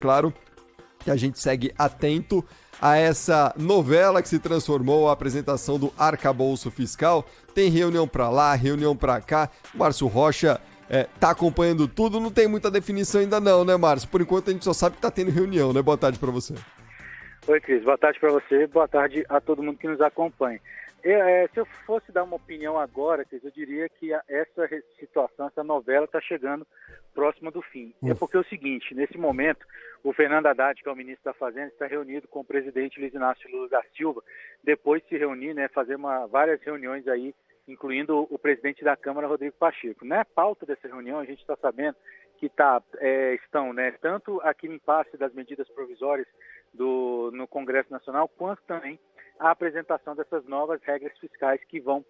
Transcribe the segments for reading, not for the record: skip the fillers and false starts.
Claro que a gente segue atento a essa novela que se transformou a apresentação do arcabouço fiscal. Tem reunião para lá, reunião para cá. Márcio Rocha tá acompanhando tudo, não tem muita definição ainda não, né, Márcio? Por enquanto a gente só sabe que tá tendo reunião, né? Boa tarde para você. Oi, Cris. Boa tarde para você, boa tarde a todo mundo que nos acompanha. Se eu fosse dar uma opinião agora, Cris, eu diria que essa situação, essa novela está chegando próxima do fim. É porque é o seguinte, nesse momento, o Fernando Haddad, que é o ministro da Fazenda, está reunido com o presidente Luiz Inácio Lula da Silva, depois de se reunir, né, fazer várias reuniões aí, incluindo o presidente da Câmara, Rodrigo Pacheco. Na pauta dessa reunião, a gente está sabendo que estão, né, tanto aquele impasse das medidas provisórias no Congresso Nacional, quanto também a apresentação dessas novas regras fiscais que vão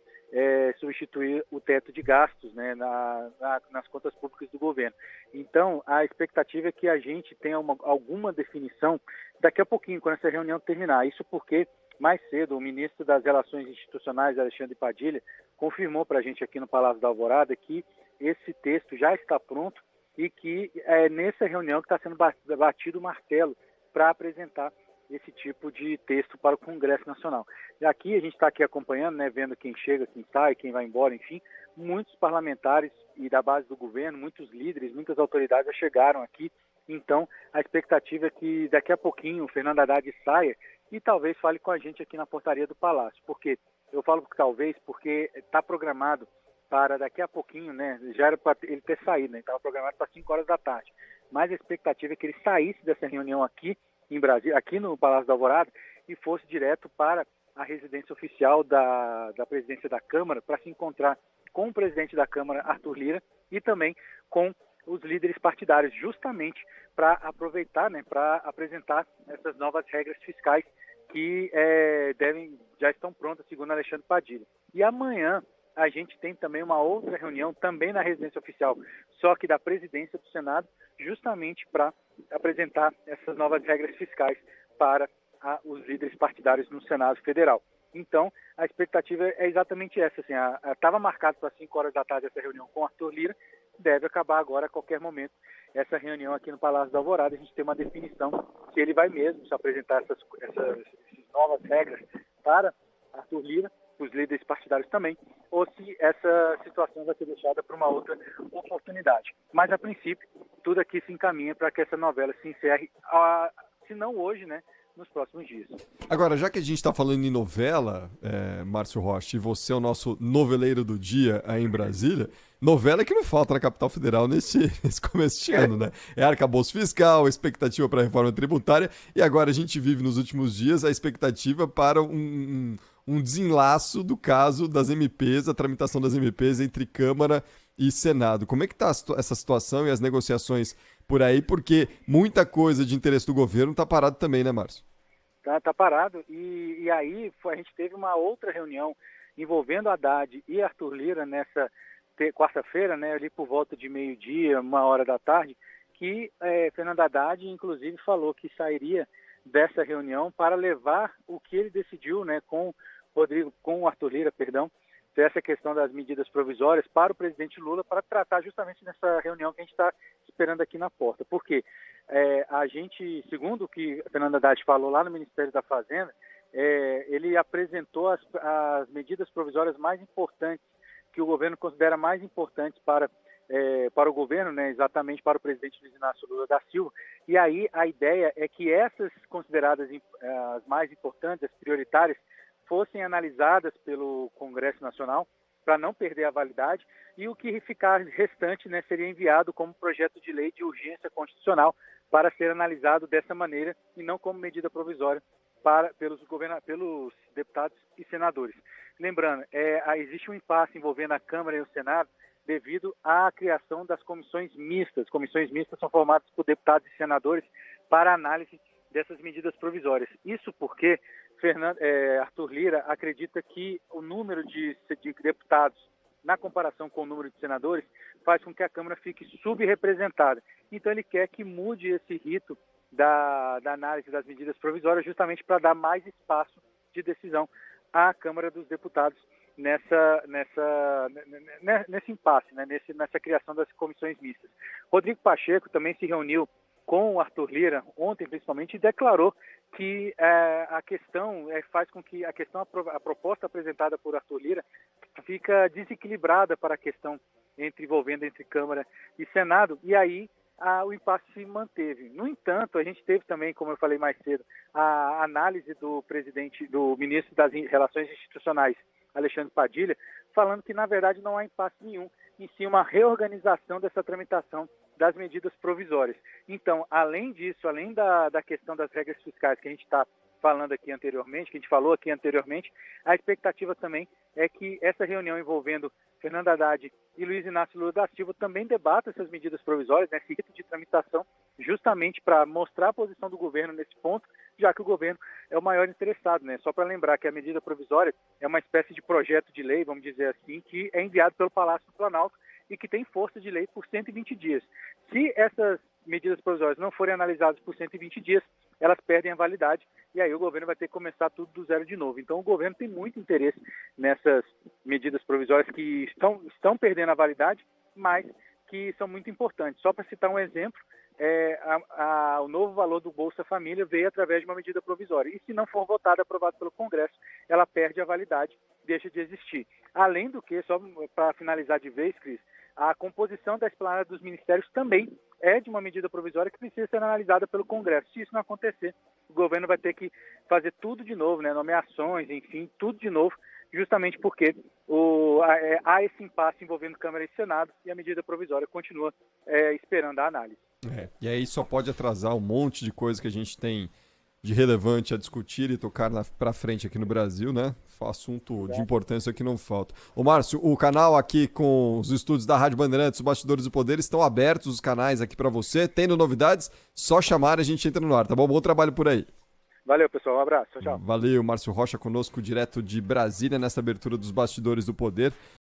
substituir o teto de gastos, né, nas contas públicas do governo. Então, a expectativa é que a gente tenha alguma definição daqui a pouquinho, quando essa reunião terminar. Isso porque, mais cedo, o ministro das Relações Institucionais, Alexandre Padilha, confirmou para a gente aqui no Palácio da Alvorada que esse texto já está pronto e que é nessa reunião que está sendo batido o martelo para apresentar esse tipo de texto para o Congresso Nacional. E aqui a gente está aqui acompanhando, né, vendo quem chega, quem sai, quem vai embora, enfim, muitos parlamentares e da base do governo, muitos líderes, muitas autoridades já chegaram aqui. Então, a expectativa é que daqui a pouquinho o Fernando Haddad saia e talvez fale com a gente aqui na portaria do Palácio. Por quê? Eu falo talvez porque está programado para daqui a pouquinho, né, já era para ele ter saído, né, estava programado para 5 horas da tarde. Mas a expectativa é que ele saísse dessa reunião aqui em Brasília, aqui no Palácio da Alvorada, e fosse direto para a residência oficial da presidência da Câmara para se encontrar com o presidente da Câmara, Arthur Lira, e também com os líderes partidários, justamente para aproveitar, né, para apresentar essas novas regras fiscais que já estão prontas, segundo Alexandre Padilha. E amanhã a gente tem também uma outra reunião, também na residência oficial, só que da presidência do Senado, justamente para apresentar essas novas regras fiscais para os líderes partidários no Senado Federal. Então, a expectativa é exatamente essa. Estava marcado para 5 horas da tarde essa reunião com Arthur Lira, deve acabar agora a qualquer momento essa reunião aqui no Palácio da Alvorada. A gente tem uma definição se ele vai mesmo se apresentar essas novas regras para Arthur Lira, os líderes partidários também, ou se essa situação vai ser deixada para uma outra oportunidade. Mas, a princípio, tudo aqui se encaminha para que essa novela se encerre, se não hoje, né, nos próximos dias. Agora, já que a gente está falando em novela, Márcio Rocha, e você é o nosso noveleiro do dia aí em Brasília, novela que não falta na capital federal nesse começo de ano, né? É arcabouço fiscal, expectativa para a reforma tributária, e agora a gente vive nos últimos dias a expectativa para um desenlaço do caso das MPs, a tramitação das MPs entre Câmara e Senado. Como é que está essa situação e as negociações por aí? Porque muita coisa de interesse do governo está parado também, né, Márcio? Tá parado. E aí a gente teve uma outra reunião envolvendo Haddad e Arthur Lira nessa quarta-feira, né, ali por volta de meio-dia, 1 hora da tarde, que Fernando Haddad, inclusive, falou que sairia dessa reunião para levar o que ele decidiu, né, com o Arthur Lira, essa questão das medidas provisórias para o presidente Lula, para tratar justamente nessa reunião que a gente está esperando aqui na porta. Porque a gente, segundo o que Fernando Haddad falou lá no Ministério da Fazenda, ele apresentou as medidas provisórias mais importantes, que o governo considera mais importantes para o governo, né, exatamente para o presidente Luiz Inácio Lula da Silva. E aí a ideia é que essas consideradas as mais importantes, as prioritárias, fossem analisadas pelo Congresso Nacional para não perder a validade, e o que ficar restante, né, seria enviado como projeto de lei de urgência constitucional para ser analisado dessa maneira e não como medida provisória pelos deputados e senadores. Lembrando, existe um impasse envolvendo a Câmara e o Senado devido à criação das comissões mistas. Comissões mistas são formadas por deputados e senadores para análise dessas medidas provisórias. Isso porque Arthur Lira acredita que o número de deputados, na comparação com o número de senadores, faz com que a Câmara fique subrepresentada. Então ele quer que mude esse rito da análise das medidas provisórias, justamente para dar mais espaço de decisão à Câmara dos Deputados nesse impasse, né, nessa criação das comissões mistas. Rodrigo Pacheco também se reuniu com o Arthur Lira, ontem principalmente, e declarou que a questão faz com que a proposta apresentada por Arthur Lira fica desequilibrada para a questão envolvendo entre Câmara e Senado, e aí o impasse se manteve. No entanto, a gente teve também, como eu falei mais cedo, a análise do ministro das Relações Institucionais, Alexandre Padilha, falando que, na verdade, não há impasse nenhum, e sim uma reorganização dessa tramitação das medidas provisórias. Então, além disso, além da questão das regras fiscais que a gente está falando aqui anteriormente, que a gente falou aqui anteriormente, a expectativa também é que essa reunião envolvendo Fernando Haddad e Luiz Inácio Lula da Silva também debata essas medidas provisórias, esse rito de tramitação, justamente para mostrar a posição do governo nesse ponto, já que o governo é o maior interessado, né? Só para lembrar que a medida provisória é uma espécie de projeto de lei, vamos dizer assim, que é enviado pelo Palácio do Planalto e que tem força de lei por 120 dias. Se essas medidas provisórias não forem analisadas por 120 dias, elas perdem a validade e aí o governo vai ter que começar tudo do zero de novo. Então o governo tem muito interesse nessas medidas provisórias que estão perdendo a validade, mas que são muito importantes. Só para citar um exemplo, o novo valor do Bolsa Família veio através de uma medida provisória. E se não for votada, aprovada pelo Congresso, ela perde a validade, deixa de existir. Além do que, só para finalizar de vez, Cris, a composição da esplanada dos ministérios também é de uma medida provisória que precisa ser analisada pelo Congresso. Se isso não acontecer, o governo vai ter que fazer tudo de novo, né? Nomeações, enfim, tudo de novo, justamente porque há esse impasse envolvendo Câmara e Senado e a medida provisória continua esperando a análise. E aí só pode atrasar um monte de coisa que a gente tem de relevante a discutir e tocar para frente aqui no Brasil, né? Assunto de importância que não falta. Ô Márcio, o canal aqui com os estúdios da Rádio Bandeirantes, os Bastidores do Poder, estão abertos os canais aqui para você. Tendo novidades, só chamar e a gente entra no ar, tá bom? Bom trabalho por aí. Valeu, pessoal. Um abraço. Tchau, tchau. Valeu, Márcio Rocha conosco direto de Brasília nessa abertura dos Bastidores do Poder.